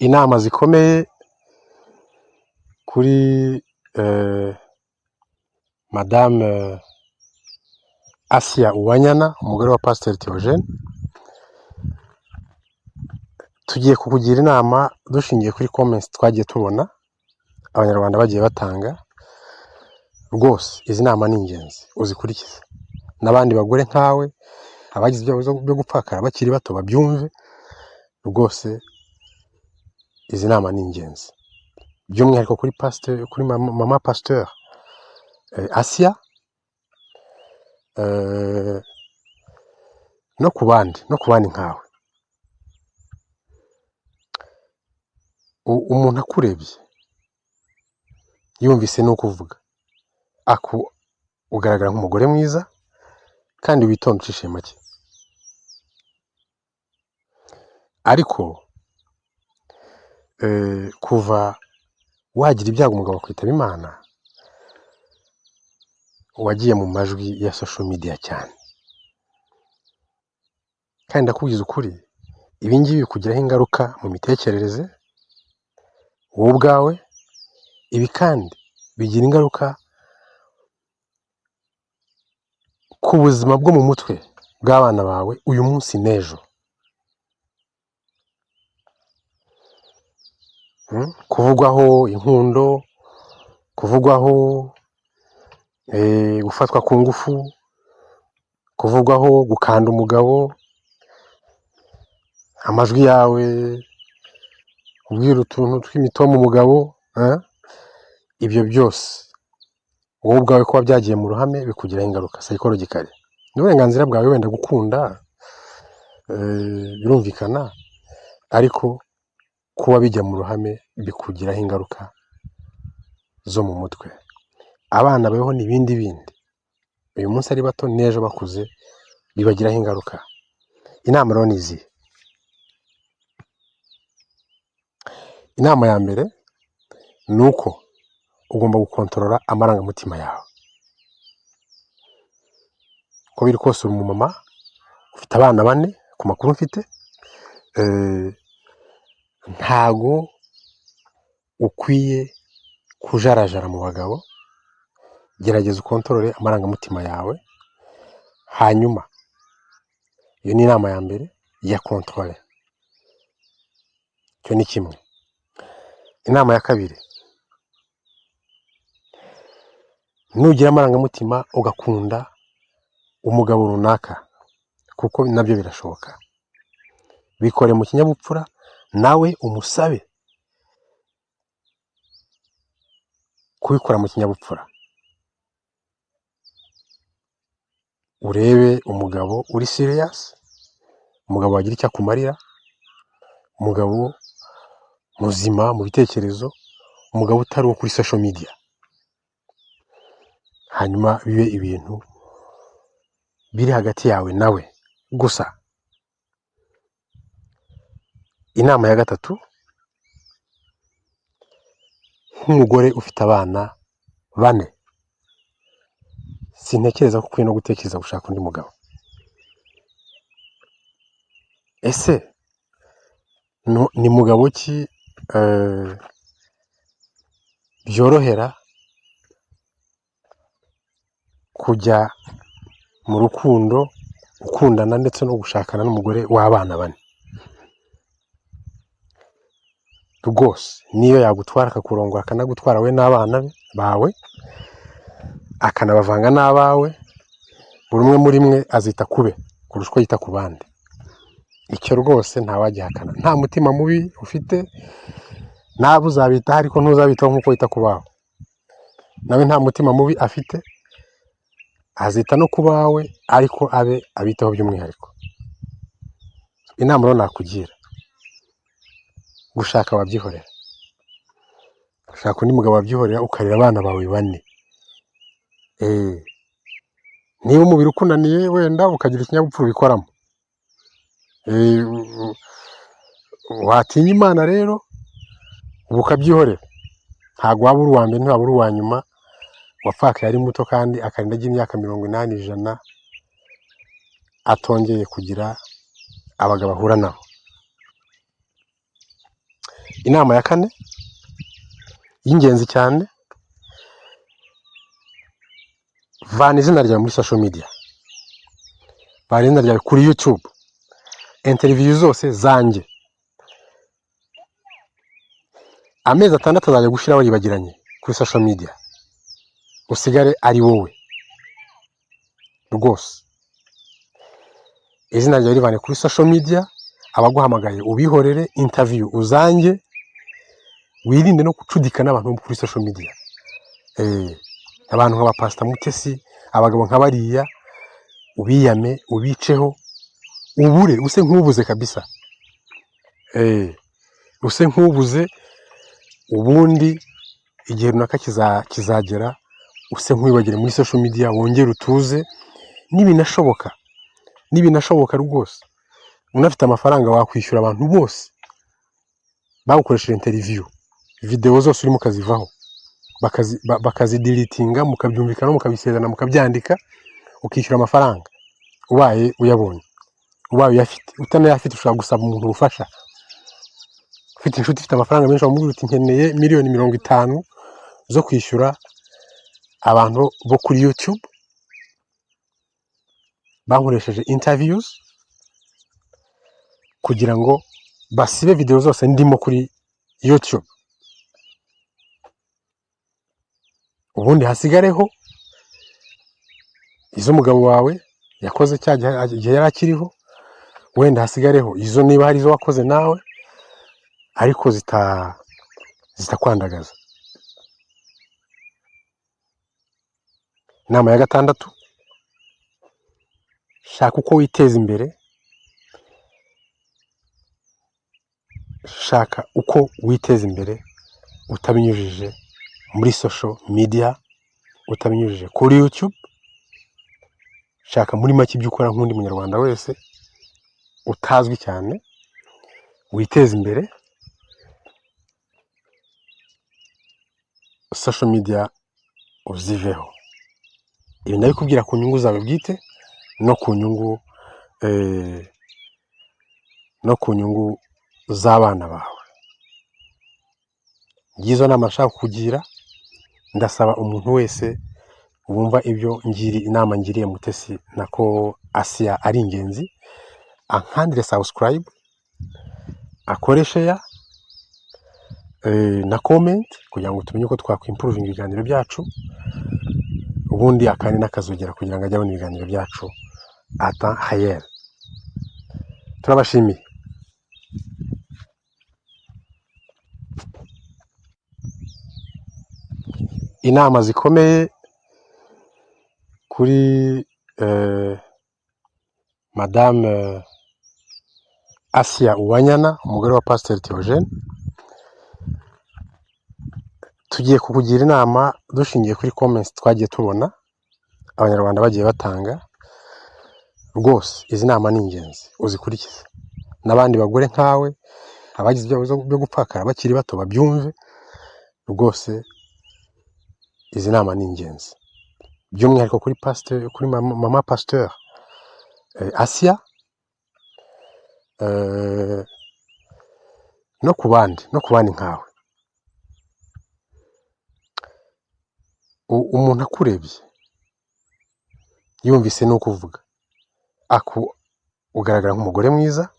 inama zikomeye kuri Madame Asia Uwanyana, umugore wa Pasteur Theogene. Tugiye kukugira inama dushingiye kuri comments twagiye tubona abanyarwanda bagiye batanga. Rwose izi nama ni ingenzi uzikurikize, n'abandi bagore nkawe abagize ibyago byo gupfakara bakiri bato babyumve. Rwose izi nama ni ingenzi, by'umwihariko kuri Pasteur, kuri mama Pasteur Asia, no kubandi nkawe. Umuntu akurebye yumvise no kuvuga ugaragara nk'umugore mwiza kandi witonda ucishe make, ariko kuva wagira ibyago umugabo kwitaba Imana wagiye mu majwi ya social media cyane, kandi ndakubwiza ukuri ibi ngibi bikugiraho ingaruka mu mitekerereze wowe ubwawe. Ibi kandi bigira ingaruka ku buzima bwo mu mutwe bw'abana bawe uyu munsi n'ejo. Kuvugwaho inkundo, kuvugwaho gufatwa ku ngufu, kuvugwaho gukanda umugabo, amajwi yawe ubwira utuntu tw'imitoma umugabo, ibyo byose wowe ubwawe kuba byagiye mu ruhame bikugiraho ingaruka psychologically. Ni uburenganzira bwawe wenda gukunda, birumvikana, ariko kuba bijya mu ruhame bikugiraho ingaruka zo mu mutwe. Abana babeho n'ibindi bindi, uyu munsi ari bato n'ejo bakuze bibagiraho ingaruka. Inama rero ni izi. Inama ya mbere ni uko ugomba gukontorora amarangamutima yawe. Uko biri kose uri umumama ufite abana 4 ku makuru mfite, ntago ukwiye kujarajara mu bagabo. Gerageza ukontorore amarangamutima yawe, hanyuma iyo ni inama ya mbere ya controle. Cyo ni kimwe. Inama ya kabiri, nugira amarangamutima ugakunda umugabo runaka, kuko nabyo birashoboka, bikore mu kinyabupfura, nawe umusabe kubikora mu kinyabupfura. Urebe umugabo uri serious, umugabo wagira icyo akumarira, umugabo muzima mu bitekerezo, umugabo utari uwo kuri social media, hanyuma bibe ibintu biri hagati yawe nawe gusa. Inama ya gatatu, nk'umugore ufite abana 4, sintekereza ko ukwiye no gutekereza gushaka undi mugabo. Ese ni mugabo ki byorohera kujya mu rukundo, ukundana ndetse no gushakana n'umugore w'abana 4? Rwose niyo yagutwara akakurongora akanagutwara we n'abana bawe, akanabavanga n'abawe, buri umwe muri mwe azita kube kurusha uko yita ku bandi. Icyo rwose ntawagihakana. Nta mutima mubi ufite, nabo uzabitaho ariko ntuzabitaho nk'uko yita ku bawe. Nawe nta mutima mubi afite, azita no ku bawe ariko abe abitaho by'umwihariko. Inama rero nakugira, gushaka wabyihorera, gushaka undi mugabo wabyihorera, ukarera abana bawe 4. Niba umubiri ukunaniye wenda ukagira ikinyabupfura ubikoramo, watinya Imana rero ukabyihorera. Ntabwo waba uri uwa mbere, ntabwo uri uwa nyuma, wapfakaye ari muto kandi akarinda agira imyaka 80 100 atongeye kugira abagabo ahura nabo. inama ya kane y'ingenzi cyane, vana izina ryawe muri social media, vana izina ryawe kuri YouTube, interview zose zanjye amezi 6 azajya gushira waribagiranye kuri social media, usigare ari wowe rwose. Izina ryawe rivane kuri social media, abaguhamagaye ubihorere, interview uzanjye, wirinde no gucudika n'abantu kuri social media. Abantu nk'aba Pastor Mutesi, abagabo nk'abariya, ubiyame, ubiceho, ubure use nk'ubuze kabisa. Use nk'ubuze, ubundi igihe runaka kizagera use nk'wibagire muri social media, wongere utuze. Nibinashoboka rwose, unafite amafaranga wakwishyura abantu bose bagukoresheje interview, video zose urimo kazivaho, bakazideletinga, mukabyumvikana, mukabisezerana, mukabyandika, ukishyura amafaranga ubaye uyabonye, ubaye uyafite. Utanayafite ushobora gusaba umuntu ubufasha. Ufite inshuti ifite amafaranga menshi, wamubwira uti nkeneye miliyoni 50 zo kwishyura abantu bo kuri YouTube bankoresheje interviews kugira ngo basibe video zose ndimo kuri YouTube, ubundi hasigareho izo umugabo wawe yakoze gihe yari akiriho, wenda hasigareho izo niba hari izo wakoze nawe ariko zitakwandagaza. Inama ya 6, shaka uko witeza imbere, shaka uko witeza imbere utabinyujije muri social media, utabinyujije kuri YouTube. Shaka muri make ibyo ukora nk'undi munyarwanda wese utazwi cyane, witeza imbere. Social media uziveho. Ibi ndabikubwira ku nyungu zawe bwite no ku nyungu z'abana bawe. Ngizo nama nshaka kugira. Ndasaba umuntu wese wumva ibyo inama ngiriye Mutesi nako Asia ari ingenzi, ankandire subscribe, akore share na comment kugira ngo tumenye uko twakwimproving ibiganiro byacu, ubundi akandi nakazogera kugira ngo ajye abona ibiganiro byacu ata hayera. Turabashimiye. Inama zikomeye kuri Madame Asia Uwanyana, umugore wa Pasteur Theogene. Tugiye kukugira inama dushingiye kuri comments twagiye tubona abanyarwanda bagiye batanga. Rwose izi nama ni ingenzi, uzikurikize. N'abandi bagore nkawe abagize ibyago byo gupfakara bakiri bato babyumve. Rwose izi nama ni ingenzi, by'umwihariko kuri Pasteur, kuri mama Pasteur Asia, no kubandi nkawe. Umuntu akurebye yumvise nuko uvuga ugaragara nk'umugore mwiza,